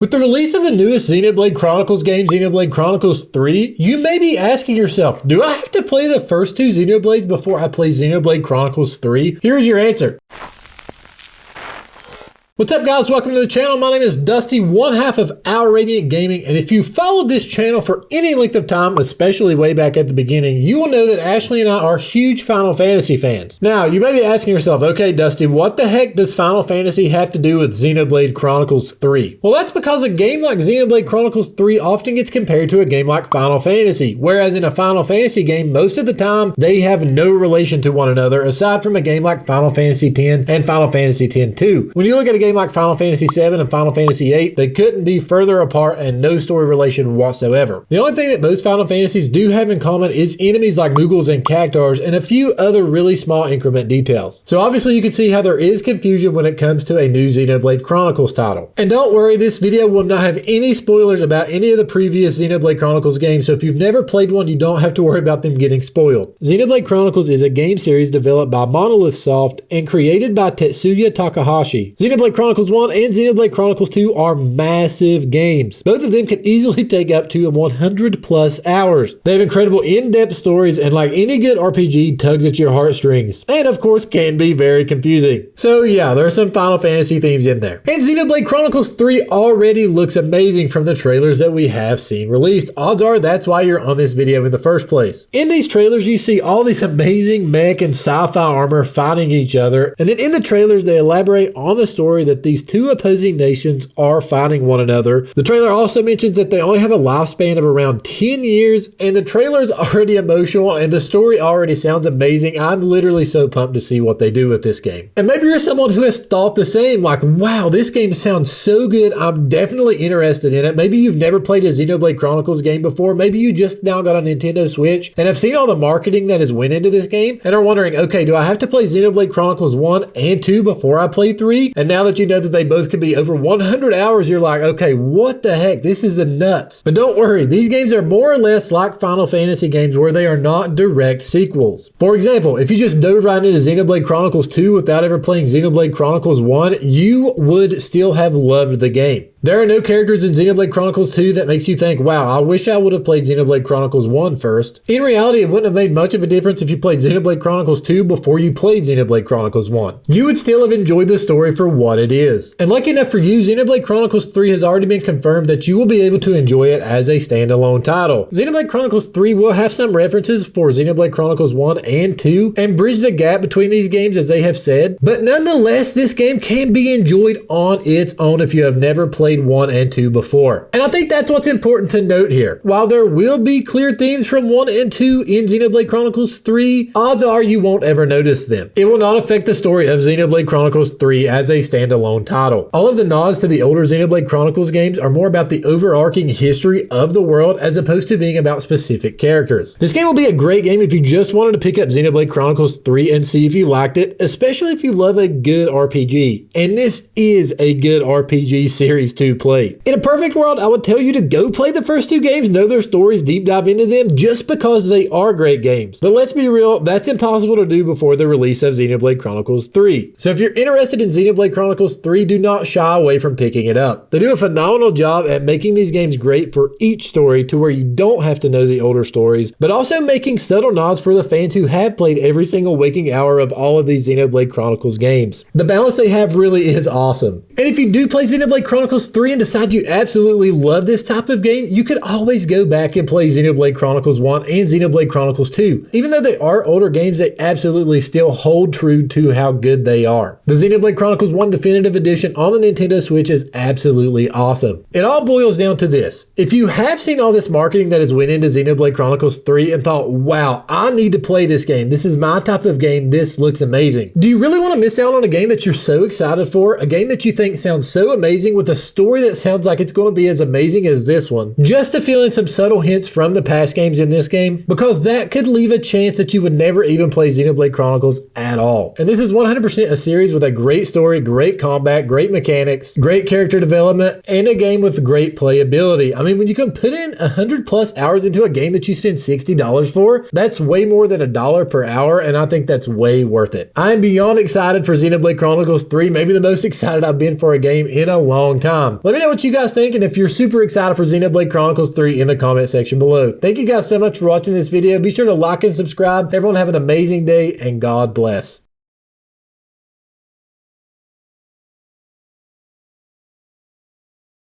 With the release of the newest Xenoblade Chronicles game, Xenoblade Chronicles 3, you may be asking yourself, do I have to play the first two Xenoblades before I play Xenoblade Chronicles 3? Here's your answer. What's up, guys? Welcome to the channel. My name is Dusty, one half of Our Radiant Gaming, and if you followed this channel for any length of time, especially way back at the beginning, you will know that Ashley and I are huge Final Fantasy fans. Now, you may be asking yourself, okay, Dusty, what the heck does Final Fantasy have to do with Xenoblade Chronicles 3? Well, that's because a game like Xenoblade Chronicles 3 often gets compared to a game like Final Fantasy, whereas in a Final Fantasy game, most of the time, they have no relation to one another, aside from a game like Final Fantasy X and Final Fantasy X-2. When you look at a game like Final Fantasy VII and Final Fantasy VIII, they couldn't be further apart and no story relation whatsoever. The only thing that most Final Fantasies do have in common is enemies like Moogles and Cactuars and a few other really small increment details. So obviously you can see how there is confusion when it comes to a new Xenoblade Chronicles title. And don't worry, this video will not have any spoilers about any of the previous Xenoblade Chronicles games, so if you've never played one, you don't have to worry about them getting spoiled. Xenoblade Chronicles is a game series developed by Monolith Soft and created by Tetsuya Takahashi. Xenoblade Chronicles 1 and Xenoblade Chronicles 2 are massive games. Both of them can easily take up to 100 plus hours. They have incredible in-depth stories and, like any good RPG, tugs at your heartstrings. And of course can be very confusing. So yeah, there are some Final Fantasy themes in there. And Xenoblade Chronicles 3 already looks amazing from the trailers that we have seen released. Odds are that's why you're on this video in the first place. In these trailers you see all these amazing mech and sci-fi armor fighting each other, and then in the trailers they elaborate on the story that these two opposing nations are fighting one another. The trailer also mentions that they only have a lifespan of around 10 years, and the trailer is already emotional and the story already sounds amazing. I'm literally so pumped to see what they do with this game. And maybe you're someone who has thought the same, like, wow, this game sounds so good, I'm definitely interested in it. Maybe you've never played a Xenoblade Chronicles game before, maybe you just now got a Nintendo Switch and have seen all the marketing that has went into this game and are wondering, okay, do I have to play Xenoblade Chronicles 1 and 2 before I play 3? And now that you know that they both could be over 100 hours, you're like, okay, what the heck? This is nuts. But don't worry, these games are more or less like Final Fantasy games where they are not direct sequels. For example, if you just dove right into Xenoblade Chronicles 2 without ever playing Xenoblade Chronicles 1, you would still have loved the game. There are no characters in Xenoblade Chronicles 2 that makes you think, wow, I wish I would have played Xenoblade Chronicles 1 first. In reality, it wouldn't have made much of a difference if you played Xenoblade Chronicles 2 before you played Xenoblade Chronicles 1. You would still have enjoyed the story for what it is. And lucky enough for you, Xenoblade Chronicles 3 has already been confirmed that you will be able to enjoy it as a standalone title. Xenoblade Chronicles 3 will have some references for Xenoblade Chronicles 1 and 2 and bridge the gap between these games, as they have said. But nonetheless, this game can be enjoyed on its own if you have never played 1 and 2 before. And I think that's what's important to note here. While there will be clear themes from 1 and 2 in Xenoblade Chronicles 3, odds are you won't ever notice them. It will not affect the story of Xenoblade Chronicles 3 as a standalone title. All of the nods to the older Xenoblade Chronicles games are more about the overarching history of the world as opposed to being about specific characters. This game will be a great game if you just wanted to pick up Xenoblade Chronicles 3 and see if you liked it, especially if you love a good RPG. And this is a good RPG series to play. In a perfect world, I would tell you to go play the first two games, know their stories, deep dive into them just because they are great games. But let's be real, that's impossible to do before the release of Xenoblade Chronicles 3. So if you're interested in Xenoblade Chronicles 3, do not shy away from picking it up. They do a phenomenal job at making these games great for each story to where you don't have to know the older stories, but also making subtle nods for the fans who have played every single waking hour of all of these Xenoblade Chronicles games. The balance they have really is awesome. And if you do play Xenoblade Chronicles 3 and decide you absolutely love this type of game, you could always go back and play Xenoblade Chronicles 1 and Xenoblade Chronicles 2. Even though they are older games, they absolutely still hold true to how good they are. The Xenoblade Chronicles 1 Definitive Edition on the Nintendo Switch is absolutely awesome. It all boils down to this. If you have seen all this marketing that has went into Xenoblade Chronicles 3 and thought, wow, I need to play this game. This is my type of game. This looks amazing. Do you really want to miss out on a game that you're so excited for? A game that you think sounds so amazing with a story that sounds like it's going to be as amazing as this one, just to fill in some subtle hints from the past games in this game? Because that could leave a chance that you would never even play Xenoblade Chronicles at all. And this is 100% a series with a great story, great combat, great mechanics, great character development, and a game with great playability. I mean, when you can put in 100 plus hours into a game that you spend $60 for, that's way more than $1 per hour, and I think that's way worth it. I'm beyond excited for Xenoblade Chronicles 3, maybe the most excited I've been for a game in a long time. time. Let me know what you guys think and if you're super excited for Xenoblade Chronicles 3 in the comment section below. Thank you guys so much for watching this video. Be sure to like and subscribe. Everyone have an amazing day and God bless.